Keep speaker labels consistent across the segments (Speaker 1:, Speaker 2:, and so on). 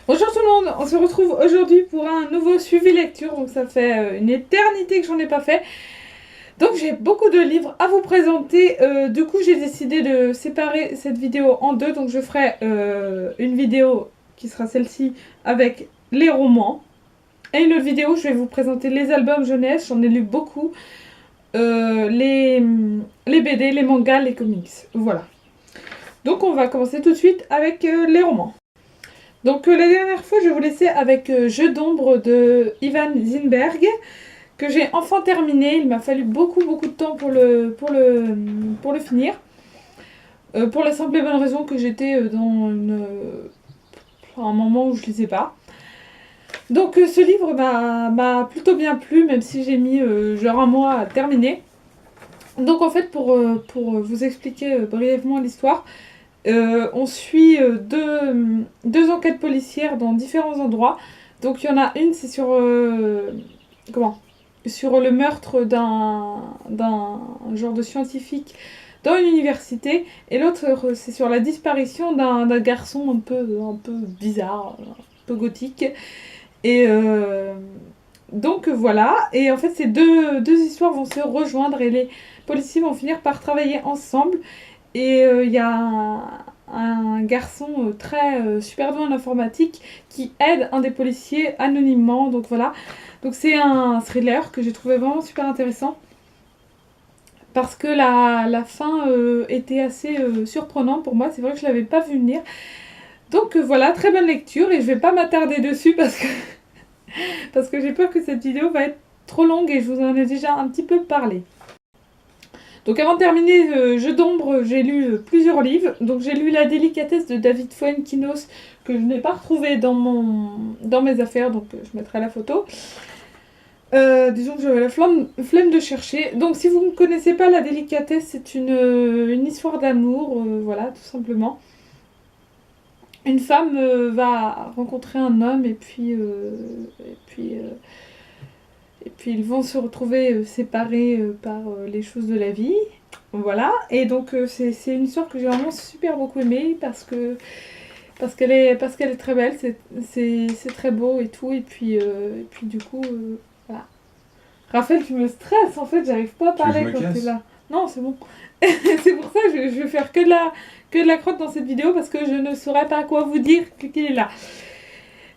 Speaker 1: Bonjour tout le monde, on se retrouve aujourd'hui pour un nouveau suivi lecture, donc ça fait une éternité que j'en ai pas fait. Donc j'ai beaucoup de livres à vous présenter, du coup j'ai décidé de séparer cette vidéo en deux, donc je ferai une vidéo qui sera celle-ci avec les romans, et une autre vidéo où je vais vous présenter les albums jeunesse, j'en ai lu beaucoup, les BD, les mangas, les comics, voilà. Donc on va commencer tout de suite avec les romans. Donc la dernière fois, je vous laissais avec Jeu d'ombre de Ivan Zinberg, que j'ai enfin terminé. Il m'a fallu beaucoup de temps pour le finir. Pour la simple et bonne raison que j'étais dans un moment où je lisais pas. Donc ce livre m'a plutôt bien plu, même si j'ai mis genre un mois à terminer. Donc en fait, pour vous expliquer brièvement l'histoire, on suit deux enquêtes policières dans différents endroits. Donc il y en a une, c'est sur sur le meurtre d'un genre de scientifique dans une université, et l'autre c'est sur la disparition d'un garçon un peu bizarre, un peu gothique. Et donc voilà, et en fait ces deux histoires vont se rejoindre et les policiers vont finir par travailler ensemble. Et il y a un garçon très super doué en informatique qui aide un des policiers anonymement. Donc voilà. Donc c'est un thriller que j'ai trouvé vraiment super intéressant. Parce que la fin était assez surprenante pour moi. C'est vrai que je ne l'avais pas vu venir. Donc voilà, très bonne lecture. Et je ne vais pas m'attarder dessus parce que j'ai peur que cette vidéo va être trop longue et je vous en ai déjà un petit peu parlé. Donc avant de terminer Jeu d'ombre, j'ai lu plusieurs livres. Donc j'ai lu La délicatesse de David Fuenquinos, que je n'ai pas retrouvé dans mes affaires, donc je mettrai la photo. Disons que j'avais la flemme de chercher. Donc si vous ne connaissez pas La délicatesse, c'est une histoire d'amour, voilà, tout simplement. Une femme va rencontrer un homme et puis ils vont se retrouver séparés par les choses de la vie. Voilà, et donc c'est une histoire que j'ai vraiment super beaucoup aimée parce qu'elle est très belle, c'est très beau et tout, et puis du coup, voilà. Raphaël, tu me stresses, en fait, j'arrive pas à parler quand t'es là. Non, c'est bon. C'est pour ça que je vais faire que de la crotte dans cette vidéo, parce que je ne saurais pas quoi vous dire qu'il est là.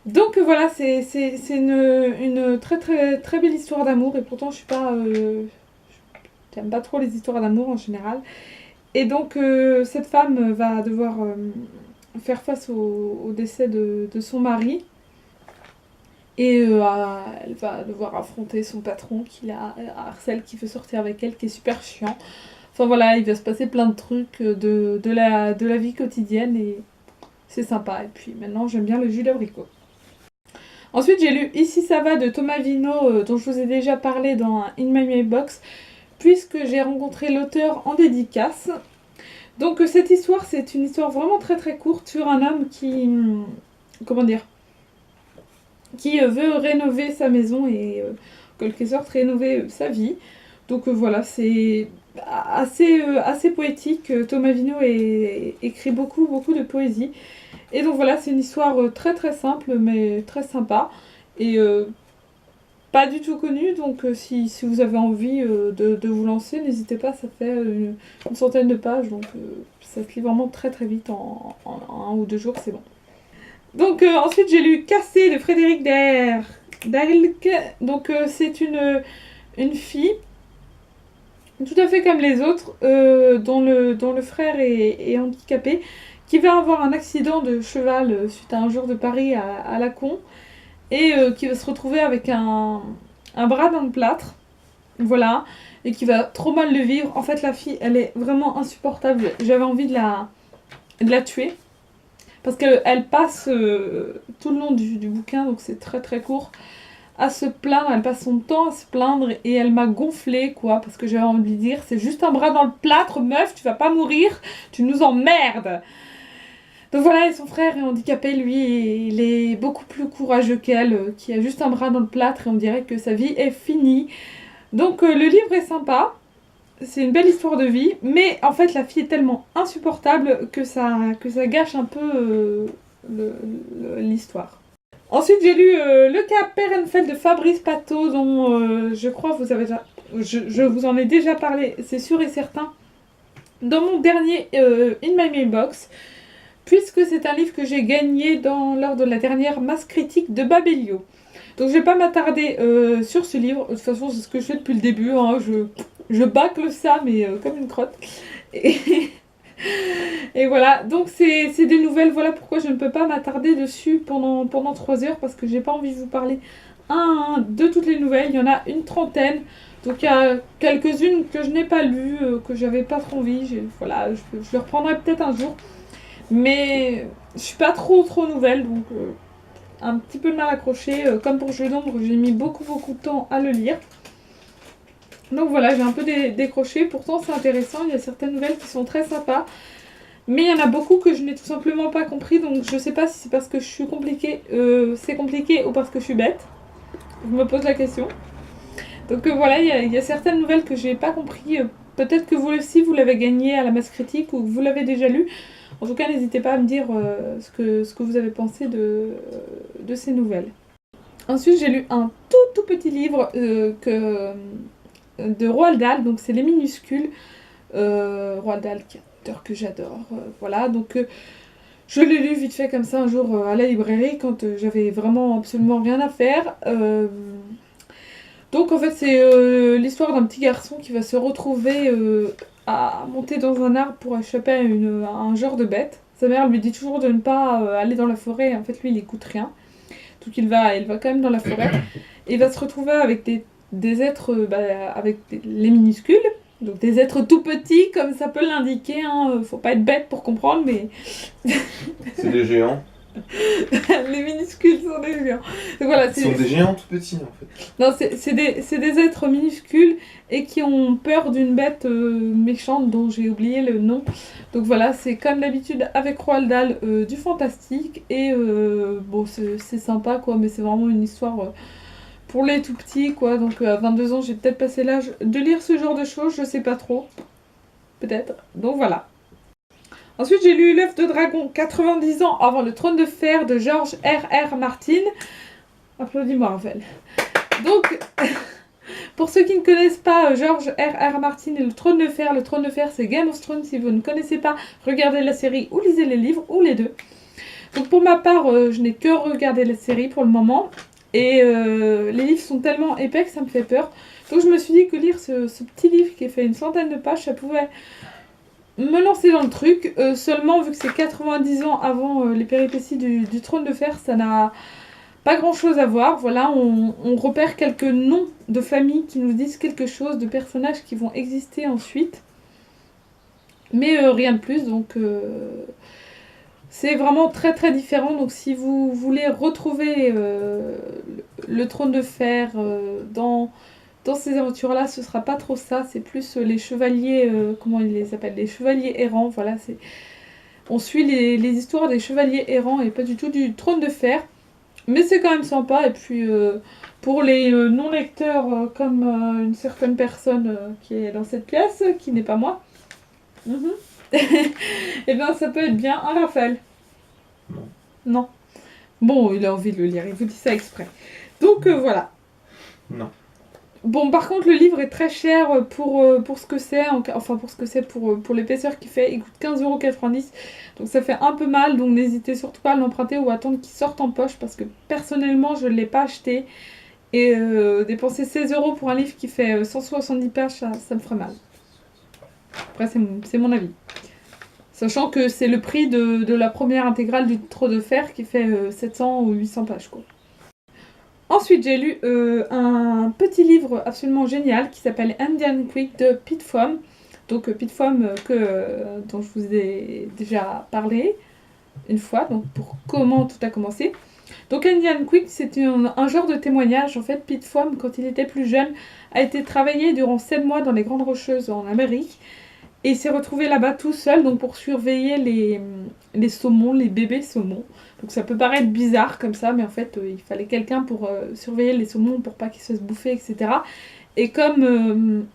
Speaker 1: Donc voilà, c'est une très belle histoire d'amour, et pourtant je suis pas... j'aime pas trop les histoires d'amour en général. Et donc cette femme va devoir faire face au décès de son mari. Et elle va devoir affronter son patron qui la harcèle, qui veut sortir avec elle, qui est super chiant. Enfin voilà, il va se passer plein de trucs de la vie quotidienne et c'est sympa. Et puis maintenant j'aime bien le jus d'abricot. Ensuite j'ai lu Ici ça va de Thomas Vino, dont je vous ai déjà parlé dans In My Mailbox, puisque j'ai rencontré l'auteur en dédicace. Donc cette histoire, c'est une histoire vraiment très courte sur un homme qui... comment dire, qui veut rénover sa maison et en quelque sorte rénover sa vie. Donc voilà, c'est assez poétique. Thomas Vino écrit beaucoup de poésie. Et donc voilà, c'est une histoire très simple mais très sympa. Et pas du tout connue, donc si vous avez envie de vous lancer, n'hésitez pas, ça fait une centaine de pages, donc ça se lit vraiment très vite, en 1 ou 2 jours, c'est bon. Donc ensuite j'ai lu Cassé de Frédéric Dahlke. Donc c'est une fille tout à fait comme les autres, dont le frère est handicapé, qui va avoir un accident de cheval suite à un jour de Paris à la con, et qui va se retrouver avec un bras dans le plâtre, voilà, et qui va trop mal le vivre. En fait la fille, elle est vraiment insupportable, j'avais envie de la tuer. Parce qu'elle passe tout le long du bouquin, donc c'est très court, à se plaindre, elle passe son temps à se plaindre, et elle m'a gonflé, quoi, parce que j'avais envie de lui dire, c'est juste un bras dans le plâtre, meuf, tu vas pas mourir, tu nous emmerdes. Donc voilà, et son frère est handicapé, lui, il est beaucoup plus courageux qu'elle, qui a juste un bras dans le plâtre, et on dirait que sa vie est finie. Donc le livre est sympa, c'est une belle histoire de vie, mais en fait la fille est tellement insupportable que ça gâche un peu l'histoire. Ensuite, j'ai lu Le cas Perrenfeld de Fabrice Pato, dont je crois je vous en ai déjà parlé, c'est sûr et certain, dans mon dernier In My Mailbox, puisque c'est un livre que j'ai gagné lors de la dernière masse critique de Babelio. Donc je vais pas m'attarder sur ce livre, de toute façon c'est ce que je fais depuis le début, hein. Je bâcle ça, mais comme une crotte. Et, et voilà, donc c'est des nouvelles, voilà pourquoi je ne peux pas m'attarder dessus pendant 3 heures, parce que j'ai pas envie de vous parler de toutes les nouvelles, il y en a une trentaine. Donc il y a quelques-unes que je n'ai pas lues, que j'avais pas trop envie, voilà, je le reprendrai peut-être un jour. Mais je suis pas trop nouvelle, donc un petit peu de mal accroché. Comme pour Jeu d'ombre, j'ai mis beaucoup de temps à le lire. Donc voilà, j'ai un peu décroché. Pourtant, c'est intéressant. Il y a certaines nouvelles qui sont très sympas. Mais il y en a beaucoup que je n'ai tout simplement pas compris. Donc je sais pas si c'est parce que je suis c'est compliqué ou parce que je suis bête. Je me pose la question. Donc voilà, il y a certaines nouvelles que j'ai pas compris. Peut-être que vous aussi, vous l'avez gagné à la masse critique ou que vous l'avez déjà lu. En tout cas, n'hésitez pas à me dire ce que vous avez pensé de ces nouvelles. Ensuite, j'ai lu un tout petit livre de Roald Dahl, donc c'est Les Minuscules. Roald Dahl, qui est un auteur que j'adore. Voilà, donc je l'ai lu vite fait comme ça un jour à la librairie quand j'avais vraiment absolument rien à faire. Donc en fait, c'est l'histoire d'un petit garçon qui va se retrouver à monter dans un arbre pour échapper à un genre de bête. Sa mère lui dit toujours de ne pas aller dans la forêt. En fait, lui, il écoute rien. Donc il va quand même dans la forêt. Et il va se retrouver avec des êtres, les minuscules. Donc des êtres tout petits, comme ça peut l'indiquer. Hein. Faut pas être bête pour comprendre, mais...
Speaker 2: C'est des géants.
Speaker 1: Les minuscules sont des géants. Donc voilà,
Speaker 2: Ce sont des géants tout petits en fait.
Speaker 1: Non, c'est des êtres minuscules et qui ont peur d'une bête méchante dont j'ai oublié le nom. Donc voilà, c'est comme d'habitude avec Roald Dahl du fantastique. Et bon, c'est sympa quoi, mais c'est vraiment une histoire pour les tout petits quoi. Donc à 22 ans, j'ai peut-être passé l'âge de lire ce genre de choses, je sais pas trop. Peut-être. Donc voilà. Ensuite, j'ai lu L'œuf de dragon, 90 ans avant le trône de fer de George R.R. Martin. Applaudis-moi, Raphaël. Donc, pour ceux qui ne connaissent pas George R.R. Martin et le trône de fer c'est Game of Thrones. Si vous ne connaissez pas, regardez la série ou lisez les livres, ou les deux. Donc pour ma part, je n'ai que regardé la série pour le moment. Et les livres sont tellement épais que ça me fait peur. Donc je me suis dit que lire ce petit livre qui fait une centaine de pages, ça pouvait me lancer dans le truc. Seulement, vu que c'est 90 ans avant les péripéties du trône de fer, ça n'a pas grand chose à voir. Voilà, on repère quelques noms de familles qui nous disent quelque chose, de personnages qui vont exister ensuite. Mais rien de plus, donc c'est vraiment très différent. Donc si vous voulez retrouver le trône de fer dans ces aventures-là, ce sera pas trop ça. C'est plus les chevaliers, comment ils les appellent, les chevaliers errants. Voilà, on suit les histoires des chevaliers errants et pas du tout du trône de fer. Mais c'est quand même sympa. Et puis, pour les non-lecteurs, comme une certaine personne qui est dans cette pièce, qui n'est pas moi, et bien ça peut être bien. Hein, Raphaël? Non. Bon, il a envie de le lire. Il vous dit ça exprès. Donc, voilà.
Speaker 2: Non.
Speaker 1: Bon, par contre, le livre est très cher pour ce que c'est. Enfin, pour ce que c'est, pour l'épaisseur qu'il fait. Il coûte 15,90 €. Donc ça fait un peu mal. Donc n'hésitez surtout pas à l'emprunter ou à attendre qu'il sorte en poche. Parce que personnellement, je ne l'ai pas acheté. Et dépenser 16 € pour un livre qui fait 170 pages, ça me ferait mal. Après, c'est mon avis. Sachant que c'est le prix de la première intégrale du Trône de fer qui fait 700 ou 800 pages, quoi. Ensuite, j'ai lu un petit livre absolument génial qui s'appelle Indian Creek de Pete Fromm. Donc Pete Fromm dont je vous ai déjà parlé une fois, donc pour comment tout a commencé. Donc Indian Creek, c'est un genre de témoignage. En fait, Pete Fromm, quand il était plus jeune, a été travailler durant 7 mois dans les Grandes Rocheuses en Amérique. Et il s'est retrouvé là-bas tout seul, donc pour surveiller les saumons, les bébés saumons. Donc ça peut paraître bizarre comme ça, mais en fait, il fallait quelqu'un pour surveiller les saumons pour pas qu'ils se fassent bouffer, etc. Et comme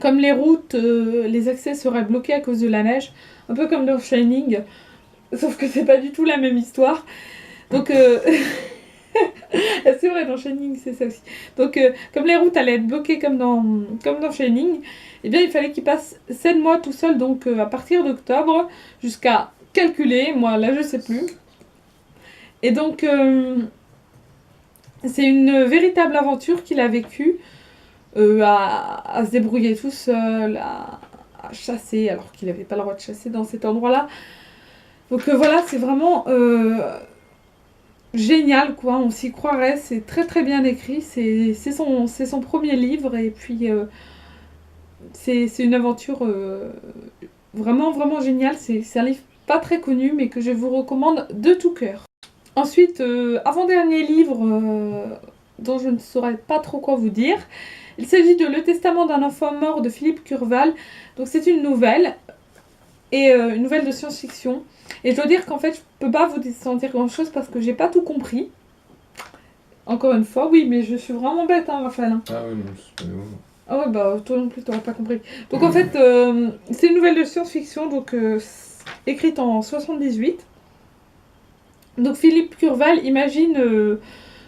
Speaker 1: les routes, les accès seraient bloqués à cause de la neige, un peu comme dans Shining, sauf que c'est pas du tout la même histoire. Donc, c'est vrai, dans Shining, c'est ça aussi. Donc, comme les routes allaient être bloquées comme dans Shining, eh bien, il fallait qu'il passe 7 mois tout seul, donc à partir d'octobre, jusqu'à calculer, moi, là, je sais plus. Et donc, c'est une véritable aventure qu'il a vécue, à se débrouiller tout seul, à chasser, alors qu'il n'avait pas le droit de chasser dans cet endroit-là. Donc, voilà, c'est vraiment... génial quoi, on s'y croirait, c'est très très bien écrit, c'est son premier livre et puis c'est une aventure vraiment vraiment géniale, c'est un livre pas très connu mais que je vous recommande de tout cœur. Ensuite, avant-dernier livre dont je ne saurais pas trop quoi vous dire, il s'agit de Le Testament d'un enfant mort de Philippe Curval, donc c'est une nouvelle, et une nouvelle de science-fiction. Et je dois dire qu'en fait, je peux pas vous en dire grand-chose parce que j'ai pas tout compris. Encore une fois, oui, mais je suis vraiment bête, hein, Raphaël. Hein.
Speaker 2: Ah oui, non, c'est pas bon.
Speaker 1: Ah ouais, bah toi non plus, t'aurais pas compris. Donc en fait, c'est une nouvelle de science-fiction, donc écrite en 78. Donc Philippe Curval imagine,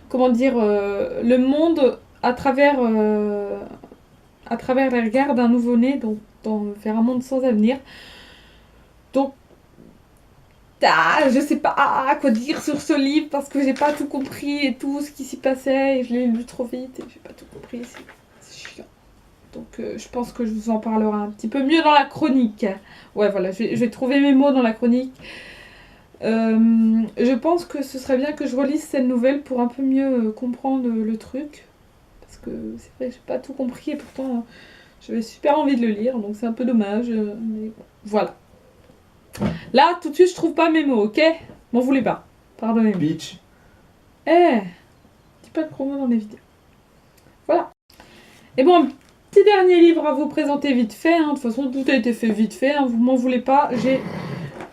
Speaker 1: comment dire, le monde à travers les regards d'un nouveau-né, donc vers un monde sans avenir. Donc je sais pas quoi dire sur ce livre parce que j'ai pas tout compris et tout ce qui s'y passait et je l'ai lu trop vite et j'ai pas tout compris, c'est chiant. Donc je pense que je vous en parlerai un petit peu mieux dans la chronique. Ouais voilà, je vais trouver mes mots dans la chronique. Je pense que ce serait bien que je relise cette nouvelle pour un peu mieux comprendre le truc. Parce que c'est vrai que j'ai pas tout compris et pourtant j'avais super envie de le lire, donc c'est un peu dommage. Mais bon, voilà. Là, tout de suite, je trouve pas mes mots, ok? M'en voulez pas. Pardonnez-moi.
Speaker 2: Peach.
Speaker 1: Dis pas de promo dans les vidéos. Voilà. Et bon, un petit dernier livre à vous présenter vite fait. Hein. De toute façon, tout a été fait vite fait. Hein. Vous m'en voulez pas. J'ai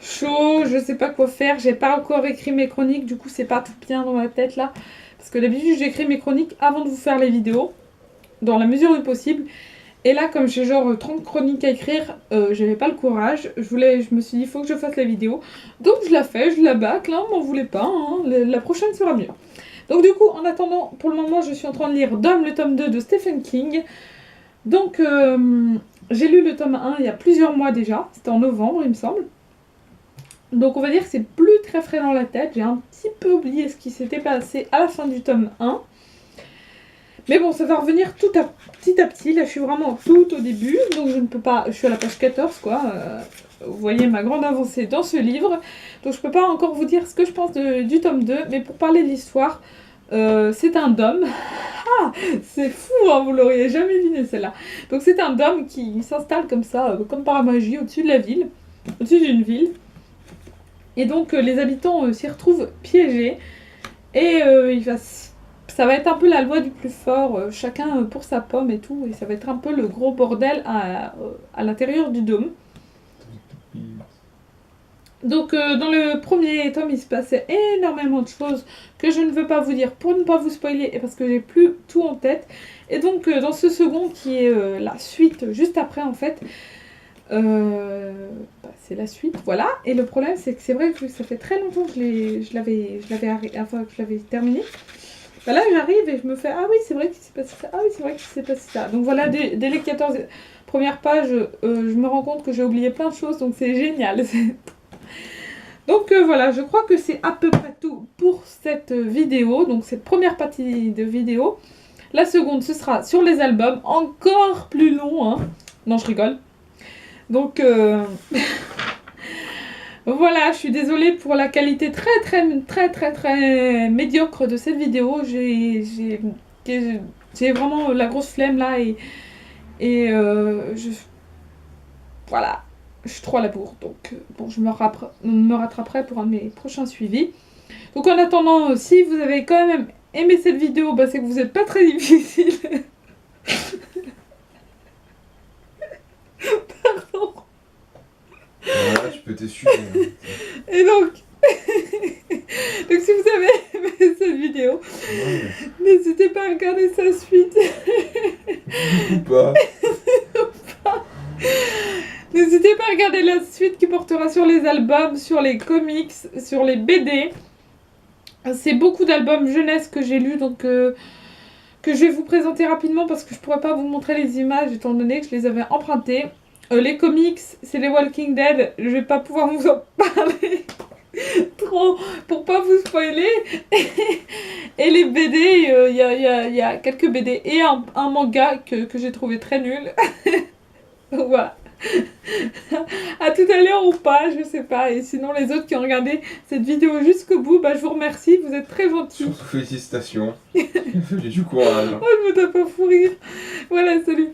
Speaker 1: chaud, je sais pas quoi faire. J'ai pas encore écrit mes chroniques. Du coup, c'est pas tout bien dans ma tête là. Parce que d'habitude, j'écris mes chroniques avant de vous faire les vidéos. Dans la mesure du possible. Et là, comme j'ai genre 30 chroniques à écrire, j'avais pas le courage. Je me suis dit, il faut que je fasse la vidéo. Donc je la fais, je la bâcle, hein, m'en voulez pas. Hein, la prochaine sera mieux. Donc du coup, en attendant, pour le moment, je suis en train de lire Dom, le tome 2 de Stephen King. Donc j'ai lu le tome 1 il y a plusieurs mois déjà. C'était en novembre, il me semble. Donc on va dire que c'est plus très frais dans la tête. J'ai un petit peu oublié ce qui s'était passé à la fin du tome 1. Mais bon, ça va revenir petit à petit. Là, je suis vraiment tout au début, donc je ne peux pas... Je suis à la page 14, quoi. Vous voyez ma grande avancée dans ce livre. Donc je peux pas encore vous dire ce que je pense du tome 2, mais pour parler de l'histoire, c'est un dôme. Ah, c'est fou, hein, vous l'auriez jamais deviné celle-là. Donc c'est un dôme qui s'installe comme ça, comme par magie, au-dessus de la ville, au-dessus d'une ville. Et donc les habitants s'y retrouvent piégés. Et ça va être un peu la loi du plus fort, chacun pour sa pomme et tout, et ça va être un peu le gros bordel à l'intérieur du dôme. Donc dans le premier tome, il se passait énormément de choses que je ne veux pas vous dire pour ne pas vous spoiler et parce que j'ai plus tout en tête. Et donc dans ce second qui est la suite juste après en fait, c'est la suite, voilà. Et le problème c'est que c'est vrai que ça fait très longtemps que je l'avais terminé. Bah là j'arrive et je me fais ah oui c'est vrai qu'il s'est passé ça, ah oui c'est vrai qu'il s'est passé ça. Donc voilà, dès les 14 premières pages, je me rends compte que j'ai oublié plein de choses, donc c'est génial. Donc voilà, je crois que c'est à peu près tout pour cette vidéo, donc cette première partie de vidéo. La seconde, ce sera sur les albums, encore plus long, hein. Non, je rigole. Donc voilà, je suis désolée pour la qualité très médiocre de cette vidéo. J'ai vraiment la grosse flemme là et voilà. Je suis trop à la bourre, donc bon, je me rattraperai pour un de mes prochains suivis. Donc en attendant, si vous avez quand même aimé cette vidéo, bah, c'est que vous n'êtes pas très difficile. Pardon.
Speaker 2: Voilà, tu peux t'essuyer.
Speaker 1: Et donc, si vous avez aimé cette vidéo, n'hésitez pas à regarder sa suite.
Speaker 2: Ou pas.
Speaker 1: N'hésitez pas à regarder la suite qui portera sur les albums, sur les comics, sur les BD. C'est beaucoup d'albums jeunesse que j'ai lus, donc que je vais vous présenter rapidement parce que je pourrais pas vous montrer les images étant donné que je les avais empruntées. Les comics, c'est les Walking Dead. Je vais pas pouvoir vous en parler trop pour pas vous spoiler. Et les BD, il y a quelques BD et un manga que j'ai trouvé très nul. Donc voilà. À tout à l'heure ou pas, je sais pas. Et sinon, les autres qui ont regardé cette vidéo jusqu'au bout, bah, je vous remercie. Vous êtes très gentils.
Speaker 2: Surtout félicitations. J'ai du courage.
Speaker 1: Oh, je me tape pas fou rire. Voilà, salut.